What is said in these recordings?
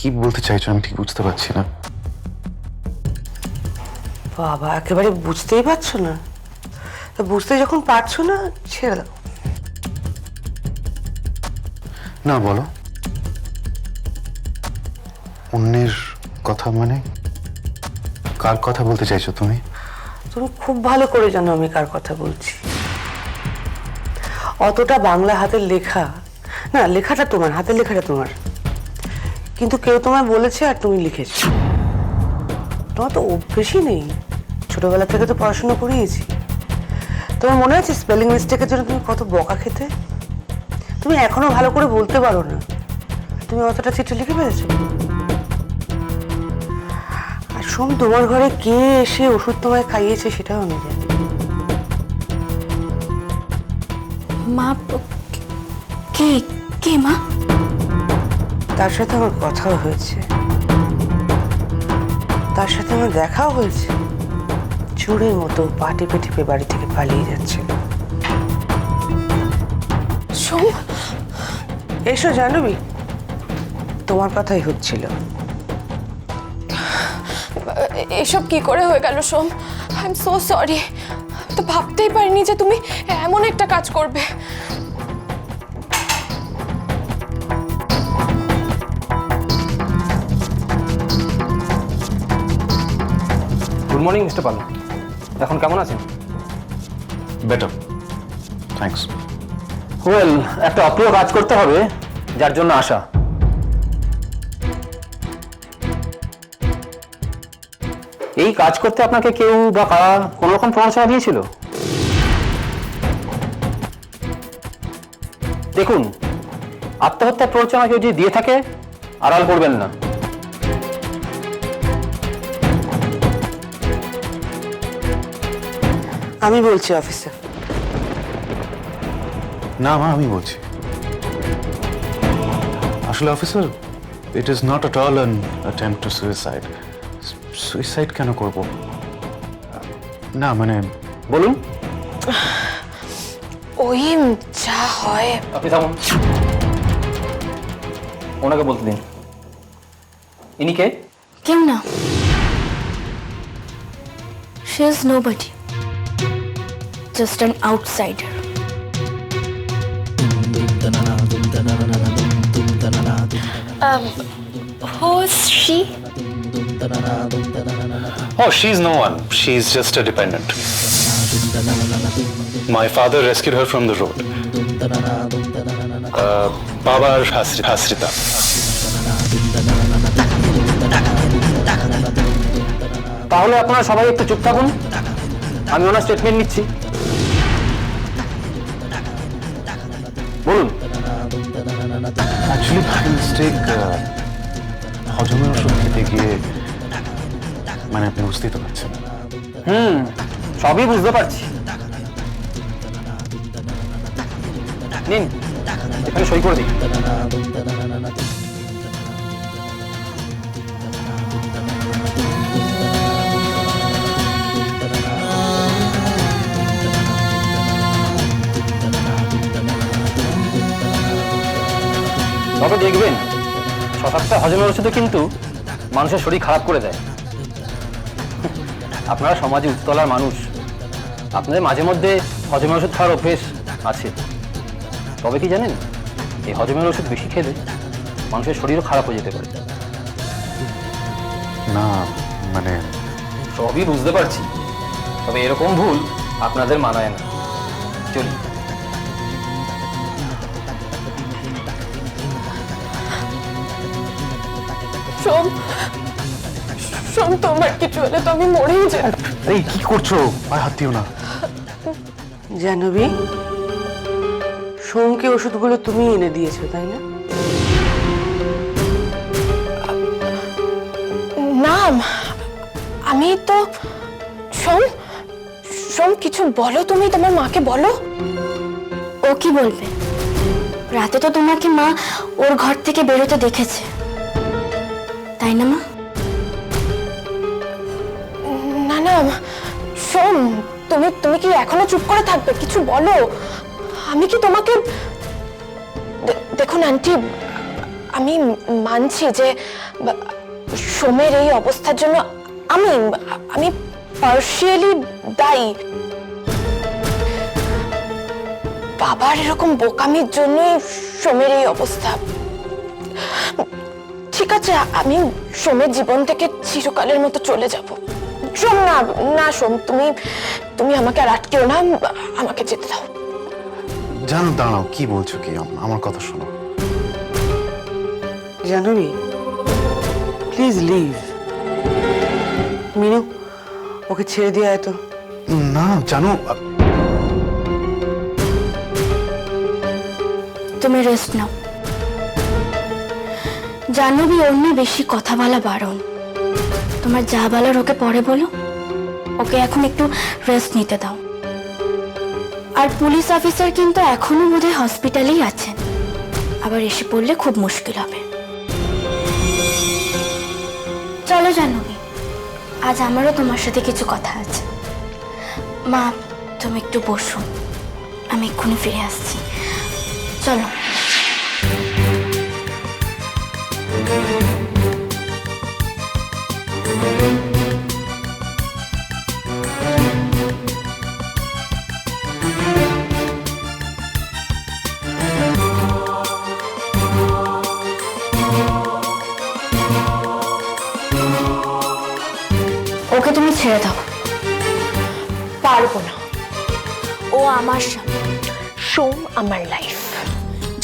কি বলতে চাইছো আমি ঠিক বুঝতে পারছি না। বাবা, একেবারে বুঝতেই পারছো না? তা বুঝতে যখন পারছো না, ছেড়ে দাও। না বলো, অন্যের কথা মানে কার কথা বলতে চাইছো তুমি? তুমি খুব ভালো করে জানো আমি কার কথা বলছি। অতটা বাংলা হাতের লেখা না, লেখাটা তোমার, হাতের লেখাটা তোমার, কিন্তু কেউ তোমায় বলেছে আর তুমি লিখেছো। তোমার তো অভ্যেসই নেই, ছোটবেলা থেকে তো পড়াশোনা করিয়েছি। তোমার মনে আছে স্পেলিং মিস্টেকের জন্য তুমি কত বকা খেতে? তুমি এখনো ভালো করে বলতে পারো না, তুমি অতটা চিঠি লিখে ফেলেছো। আর শোন, তোমার ঘরে কে এসে ওষুধ তোমায় খাইয়েছে সেটাও আমি জানি। মা? কে কে মা? তার সাথে আমার কথাও হয়েছে, তার সাথে আমার দেখাও হয়েছে। চোরের মতো পা টিপে টিপে বাড়ি থেকে পালিয়ে যাচ্ছিল। সোম, এসো জাহ্নবী, তোমার কথাই হচ্ছিল। এসব কি করে হয়ে গেল Som? I am so sorry. তো ভাবতেই পারিনি যে তুমি এমন একটা কাজ করবে। গুড মর্নিং মিস্টার পাল, এখন কেমন আছেন? Better, thanks. ওয়েল, একটা অপ্রিয় কাজ করতে হবে, যার জন্য আসা। এই কাজ করতে আপনাকে কেউ বা কারা কোনো রকম প্ররোচনা দিয়েছিল? দেখুন, আত্মহত্যার প্ররোচনা কেউ যদি দিয়ে থাকে, আড়াল করবেন না। আমি বলছি অফিসে। না মা, আমি বলছি। আসলে officer, it is not at all an attempt two suicide. Suicide কেন করব? না মানে বলুন। ওই যা হয়। আপনি থাকুন, ওনাকে বলতে দিন। ইনি কে? কেউ না। She is nobody. Just an outsider. Who is she? Oh, she's no one. She's just a dependent. My father rescued her from the road. Babar Hasrita. তাহলে আপনারা সবাই একটু চুপ থাকুন, আমি ওনার স্টেটমেন্ট নিচ্ছি। বলুন। Actually, by mistake, হজমের ওষুধ খেতে গিয়ে, মানে আপনি বুঝতেই তো পারছেন। সবই বুঝতে পারছি। নিন, এখানে সই করে দিই। তবে দেখবেন, 6-7টা হজমের ওষুধে কিন্তু মানুষের শরীর খারাপ করে দেয়। আপনারা সমাজে উচ্চতলার মানুষ, আপনাদের মাঝে মধ্যে হজমের ওষুধ খাওয়ার অভ্যেস আছে। তবে কি জানেন, এই হজমের ওষুধ বেশি খেলে মানুষের শরীরও খারাপ হয়ে যেতে পারে। না মানে সবই বুঝতে পারছি, তবে এরকম ভুল আপনাদের মানায় না। চলি। সোম, সোম, তোমার কিছু হলে তো আমি মরেই যাই। এই কি করছো? পায়ে হাত দিও না। জাহ্নবী, সোমকে ওষুধগুলো তুমি এনে দিয়েছো তাই না? না, আমি তো। সোম, সোম, কিছু বলো তুমি, তোমার মাকে বলো। ও কি বলবে? রাতে তো তোমাকে মা ওর ঘর থেকে বেরোতে দেখেছে, তাই না মা? না না সোম, তুমি তুমি কি এখনো চুপ করে থাকবে? কিছু বলো। আমি কি তোমাকে দেখুন আন্টি, আমি মানছি যে সোমের এই অবস্থার জন্য আমি আমি পার্শিয়ালি দায়ী। বাবার এরকম বোকামির জন্যই সোমের এই অবস্থা। ঠিক আছে, আমি সোমের জীবন থেকে চিরকালের মতো চলে যাব। সোম, না না সোম, তুমি তুমি আমাকে আর আটকেও না, আমাকে যেতে দাও। জানো, দাঁড়াও, কি বলছো কি? আমার কথা শোনো। Jahnavi, please leave. মিনু, ওকে ছেড়ে দিয়ে আয় তো। না জানো, তুমি রেস্ট নাও। জাহ্নবী, ওর নিয়ে বেশি কথা বলা বারণ। তোমার যা বলার ওকে পরে বলো, ওকে এখন একটু রেস্ট নিতে দাও। আর পুলিশ অফিসার কিন্তু এখনো বোধহয় হসপিটালেই আছেন, আবার এসে পড়লে খুব মুশকিল হবে। চলো জাহ্নবী, আজ আমারও তোমার সাথে কিছু কথা আছে। মা, তুমি একটু বসো, আমি এক্ষুনি ফিরে আসছি। চলো। ওকে তুমি ছেড়ে দাও। পারবো না। ও আমার স্বামী, সোম আমার লাইফ।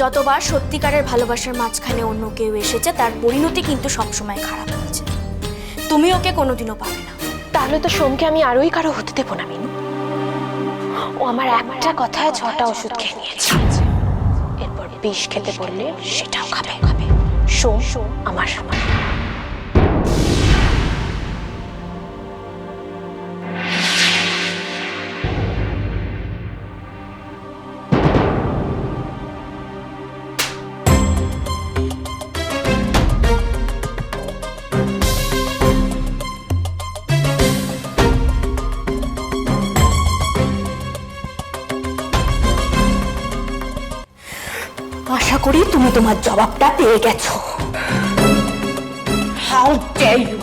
যতবার সত্যিকারের ভালোবাসার মাঝখানে অন্য কেউ এসেছে তার পরিণতি কিন্তু সবসময় খারাপ হয়েছে। তুমি ওকে কোনোদিনও পাবে না। তাহলে তো সোমকে আমি আরোই কারো হতে দেবো না মিনু। ও আমার একটা কথায় 6টা ওষুধ খেয়ে নিয়েছে, এরপর বিষ খেতে বললে সেটাও খাবে। সোম আমার সমান। আশা করি তুমি তোমার জবাবটা পেয়ে গেছো। How dare you!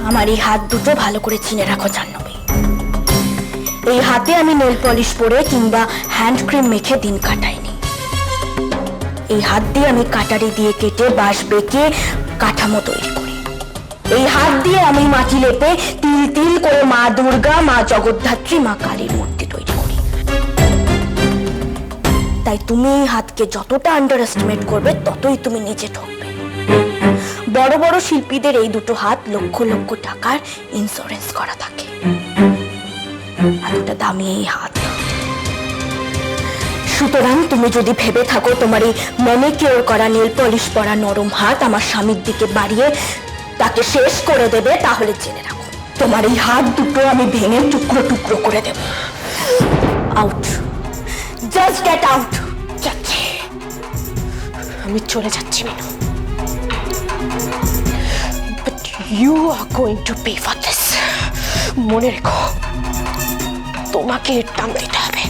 আমার এই হাত দুটো ভালো করে চিনে রাখো জাহ্নবী। এই হাতে আমি নেল পলিশ পরে কিংবা হ্যান্ড ক্রিম মেখে দিন কাটাইনি। এই হাত দিয়ে আমি কাটারি দিয়ে কেটে বাঁশ বেঁকে কাঠামো তৈরি করি। এই হাত দিয়ে আমি মাটি লেপে তিল তিল করে মা দুর্গা, মা জগদ্ধাত্রী, মা কালীর মূর্তি তৈরি করি। তাই তুমি এই হাতকে যতটা আন্ডার এস্টিমেট করবে ততই তুমি নিচে ঠকবে। বড় বড় শিল্পীদের এই দুটো হাত লক্ষ লক্ষ টাকার ইন্স্যুরেন্স করা থাকে। এতটা দামি এই হাত। সুতরাং তুমি যদি ভেবে থাকো তোমার এই ম্যানিকিওর করা নেল পলিশ পরা নরম হাত আমার স্বামীর দিকে বাড়িয়ে তাকে শেষ করে দেবে, তাহলে জেনে রাখো তোমার এই হাত দুটো আমি ভেঙে টুকরো টুকরো করে দেব। Out, just get out. যাচ্ছি, আমি চলে যাচ্ছি Minu. But you are going to pay for this. মনে রেখো, তোমাকে এর দাম দিতে হবে,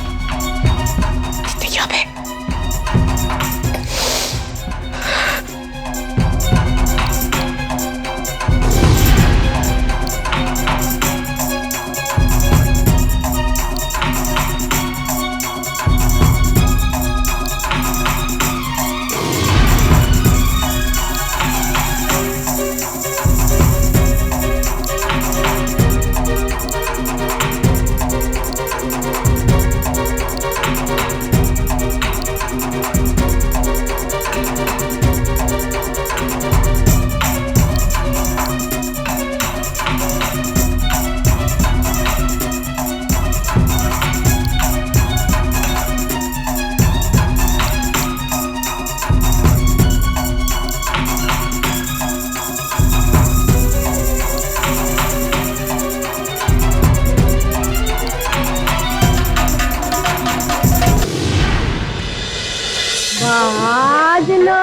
দিতেই হবে। বাজলো